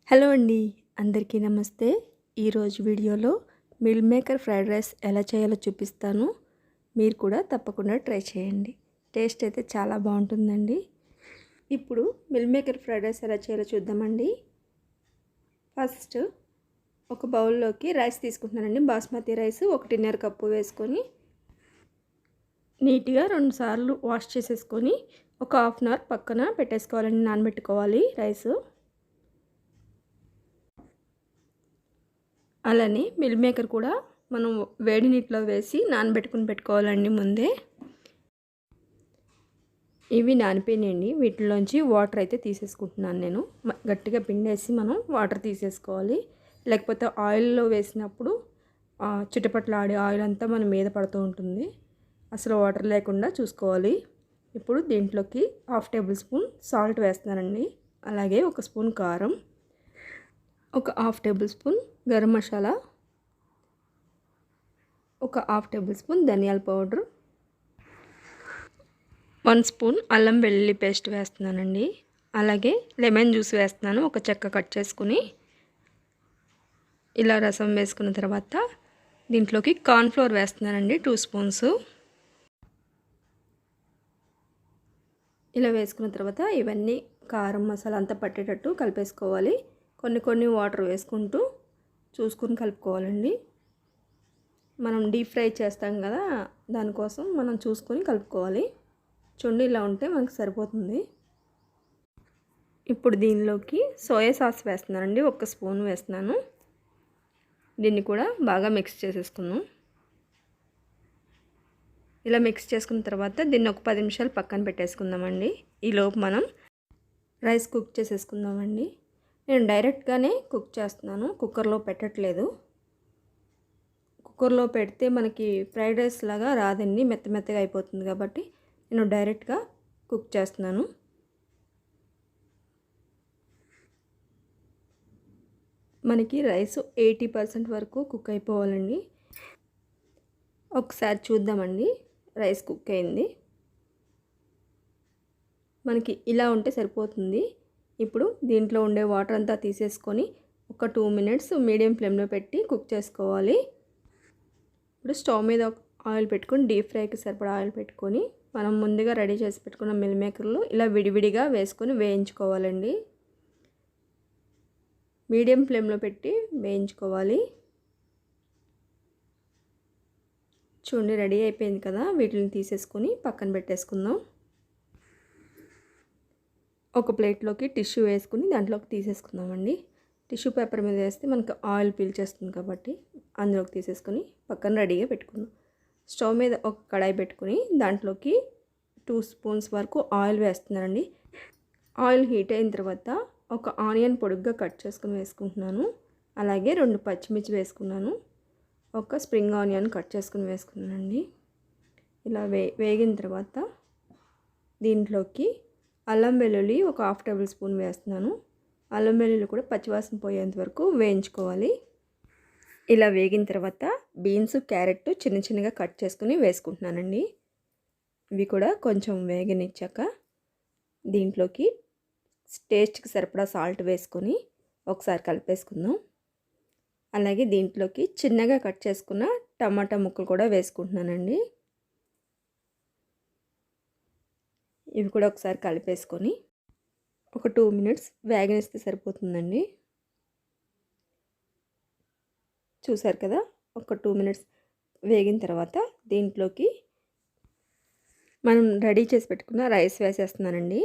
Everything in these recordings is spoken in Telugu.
హలో అండి, అందరికీ నమస్తే. ఈరోజు వీడియోలో మిల్ మేకర్ ఫ్రైడ్ రైస్ ఎలా చేయాలో చూపిస్తాను. మీరు కూడా తప్పకుండా ట్రై చేయండి. టేస్ట్ అయితే చాలా బాగుంటుందండి. ఇప్పుడు మిల్ మేకర్ ఫ్రైడ్ రైస్ ఎలా చేయాలో చూద్దామండి. ఫస్ట్ ఒక బౌల్లోకి రైస్ తీసుకుంటున్నానండి. బాస్మతి రైస్ 1.5 కప్పు వేసుకొని నీట్గా 2 సార్లు వాష్ చేసేసుకొని ఒక హాఫ్ అన్ అవర్ పక్కన పెట్టేసుకోవాలండి. నానబెట్టుకోవాలి రైస్. అలానే మిల్ మేకర్ కూడా మనం వేడి నీటిలో వేసి నానబెట్టుకుని పెట్టుకోవాలండి ముందే. ఇవి నానిపోయినాయండి. వీటిలోంచి వాటర్ అయితే తీసేసుకుంటున్నాను నేను. గట్టిగా పిండేసి మనం వాటర్ తీసేసుకోవాలి. లేకపోతే ఆయిల్లో వేసినప్పుడు చిటపట్లాడే ఆయిల్ అంతా మన మీద పడుతూ ఉంటుంది. అసలు వాటర్ లేకుండా చూసుకోవాలి. ఇప్పుడు దీంట్లోకి 1/2 టేబుల్ స్పూన్ సాల్ట్ వేస్తున్నానండి. అలాగే 1 స్పూన్ కారం, ఒక 1/2 టేబుల్ స్పూన్ గరం మసాలా, ఒక 1/2 టేబుల్ స్పూన్ ధనియాల పౌడర్, 1 స్పూన్ అల్లం వెల్లుల్లి పేస్ట్ వేస్తున్నానండి. అలాగే లెమన్ జ్యూస్ వేస్తున్నాను. ఒక చెక్క కట్ చేసుకుని ఇలా రసం వేసుకున్న తర్వాత దీంట్లోకి కార్న్ఫ్లోర్ వేస్తున్నానండి 2 స్పూన్స్. ఇలా వేసుకున్న తర్వాత ఇవన్నీ కారం మసాలా అంతా పట్టేటట్టు కలిపేసుకోవాలి. కొన్ని వాటర్ వేసుకుంటూ చూసుకుని కలుపుకోవాలండి. మనం డీప్ ఫ్రై చేస్తాం కదా, దానికోసం మనం చూసుకొని కలుపుకోవాలి. చూడండి, ఇలా ఉంటే మనకు సరిపోతుంది. ఇప్పుడు దీనిలోకి సోయా సాస్ వేస్తున్నానండి. 1 స్పూన్ వేస్తున్నాను. దీన్ని కూడా బాగా మిక్స్ చేసేసుకుందాం. ఇలా మిక్స్ చేసుకున్న తర్వాత దీన్ని ఒక 10 నిమిషాలు పక్కన పెట్టేసుకుందామండి. ఈలోపు మనం రైస్ కుక్ చేసేసుకుందామండి. నేను డైరెక్ట్గానే కుక్ చేస్తున్నాను, కుక్కర్లో పెట్టట్లేదు. కుక్కర్లో పెడితే మనకి ఫ్రైడ్ రైస్ లాగా రాదండి, మెత్తగా అయిపోతుంది. కాబట్టి నేను డైరెక్ట్గా కుక్ చేస్తున్నాను. మనకి రైస్ 80% వరకు కుక్ అయిపోవాలండి. ఒకసారి చూద్దామండి. రైస్ కుక్ అయింది. మనకి ఇలా ఉంటే సరిపోతుంది. ఇప్పుడు దీంట్లో ఉండే వాటర్ అంతా తీసేసుకొని ఒక 2 మినిట్స్ మీడియం ఫ్లేమ్లో పెట్టి కుక్ చేసుకోవాలి. ఇప్పుడు స్టవ్ మీద ఆయిల్ పెట్టుకొని డీప్ ఫ్రైకి సరిపడా ఆయిల్ పెట్టుకొని మనం ముందుగా రెడీ చేసి పెట్టుకున్న మిల్ మేకర్లు ఇలా విడివిడిగా వేసుకొని వేయించుకోవాలండి. మీడియం ఫ్లేమ్లో పెట్టి వేయించుకోవాలి. చూడండి, రెడీ అయిపోయింది కదా. వీటిని తీసేసుకొని పక్కన పెట్టేసుకుందాం. ఒక ప్లేట్లోకి టిష్యూ వేసుకుని దాంట్లోకి తీసేసుకుందామండి. టిష్యూ పేపర్ మీద వేస్తే మనకు ఆయిల్ పీల్చేస్తుంది కాబట్టి అందులోకి తీసేసుకొని పక్కన రెడీగా పెట్టుకుందాం. స్టవ్ మీద ఒక కడాయి పెట్టుకుని దాంట్లోకి 2 స్పూన్స్ వరకు ఆయిల్ వేస్తున్నానండి. ఆయిల్ హీట్ అయిన తర్వాత ఒక ఆనియన్ పొడుగ్గా కట్ చేసుకుని వేసుకుంటున్నాను. అలాగే 2 పచ్చిమిర్చి వేసుకున్నాను. ఒక స్ప్రింగ్ ఆనియన్ కట్ చేసుకుని వేసుకున్నానండి. ఇలా వేగిన తర్వాత దీంట్లోకి అల్లం వెల్లుల్లి ఒక 1/2 టేబుల్ స్పూన్ వేస్తున్నాను. అల్లం వెల్లుల్లి కూడా పచ్చివాసన పోయేంత వరకు వేయించుకోవాలి. ఇలా వేగిన తర్వాత బీన్స్, క్యారెట్ చిన్నగా కట్ చేసుకుని వేసుకుంటున్నానండి. ఇవి కూడా కొంచెం వేగనిచ్చాక దీంట్లోకి టేస్ట్కి సరిపడా సాల్ట్ వేసుకొని ఒకసారి కలిపేసుకుందాం. అలాగే దీంట్లోకి చిన్నగా కట్ చేసుకున్న టమాటా ముక్కలు కూడా వేసుకుంటున్నానండి. ఇవి కూడా ఒకసారి కలిపేసుకొని ఒక 2 మినిట్స్ వేగనిస్తే సరిపోతుందండి. చూసారు కదా, ఒక 2 మినిట్స్ వేగిన తర్వాత దీంట్లోకి మనం రెడీ చేసి పెట్టుకున్న రైస్ వేసేస్తున్నానండి.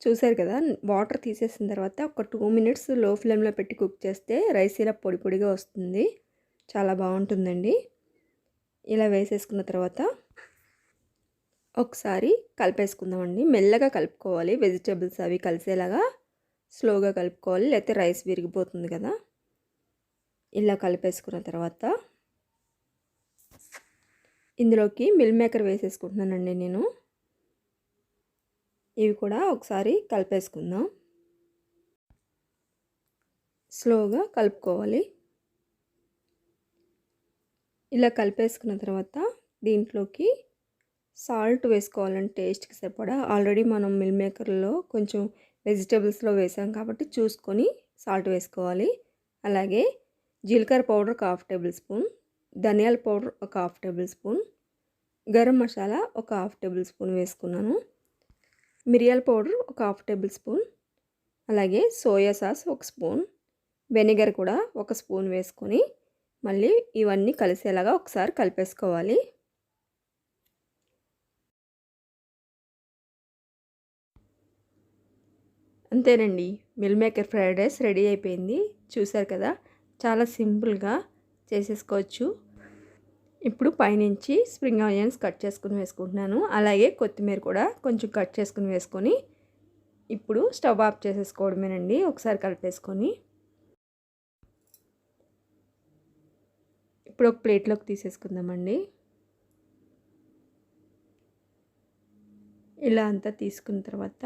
చూసారు కదా, వాటర్ తీసేసిన తర్వాత ఒక 2 మినిట్స్ లో ఫ్లేమ్లో పెట్టి కుక్ చేస్తే రైస్ ఇలా పొడిగా వస్తుంది. చాలా బాగుంటుందండి. ఇలా వేసేసుకున్న తర్వాత ఒకసారి కలిపేసుకుందామండి. మెల్లగా కలుపుకోవాలి. వెజిటేబుల్స్ అవి కలిసేలాగా స్లోగా కలుపుకోవాలి, లేకపోతే రైస్ విరిగిపోతుంది కదా. ఇలా కలిపేసుకున్న తర్వాత ఇందులోకి మిల్ మేకర్ వేసేసుకుంటున్నానండి నేను. ఇవి కూడా ఒకసారి కలిపేసుకుందాం. స్లోగా కలుపుకోవాలి. ఇలా కలిపేసుకున్న తర్వాత దీంట్లోకి సాల్ట్ వేసుకోవాలండి టేస్ట్కి సరిపడా. ఆల్రెడీ మనం మిల్ మేకర్లో కొంచెం వెజిటేబుల్స్లో వేసాం కాబట్టి చూసుకొని సాల్ట్ వేసుకోవాలి. అలాగే జీలకర్ర పౌడర్ ఒక 1/2 టేబుల్ స్పూన్, ధనియాల పౌడర్ ఒక 1/2 టేబుల్ స్పూన్, గరం మసాలా ఒక 1/2 టేబుల్ స్పూన్ వేసుకున్నాను. మిరియాల పౌడర్ ఒక 1/2 టేబుల్ స్పూన్, అలాగే సోయా సాస్ ఒక స్పూన్, వెనిగర్ కూడా ఒక స్పూన్ వేసుకొని మళ్ళీ ఇవన్నీ కలిసేలాగా ఒకసారి కలిపేసుకోవాలి. అంతేనండి, meal maker fried rice ready అయిపోయింది. చూసారు కదా, చాలా సింపుల్గా చేసేసుకోవచ్చు. ఇప్పుడు పైనుంచి స్ప్రింగ్ ఆనియన్స్ కట్ చేసుకుని వేసుకుంటున్నాను. అలాగే కొత్తిమీర కూడా కొంచెం కట్ చేసుకుని వేసుకొని ఇప్పుడు స్టవ్ ఆఫ్ చేసేసుకోవడమేనండి. ఒకసారి కలిపేసుకొని ఇప్పుడు ఒక ప్లేట్లోకి తీసేసుకుందామండి. ఇలా అంతా తీసుకున్న తర్వాత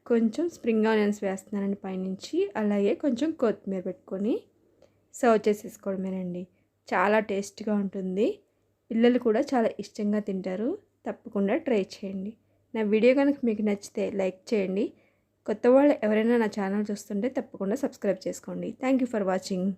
కొంచెం స్ప్రింగ్ ఆనియన్స్ వేస్తున్నానండి పైనుంచి. అలాగే కొంచెం కొత్తిమీర పెట్టుకొని సర్వ్ చేసేసుకోవడమేనండి. చాలా టేస్ట్గా ఉంటుంది. పిల్లలు కూడా చాలా ఇష్టంగా తింటారు. తప్పకుండా ట్రై చేయండి. నా వీడియో కనుక మీకు నచ్చితే లైక్ చేయండి. కొత్త వాళ్ళు ఎవరైనా నా ఛానల్ చూస్తుంటే తప్పకుండా సబ్స్క్రైబ్ చేసుకోండి. Thank you for watching.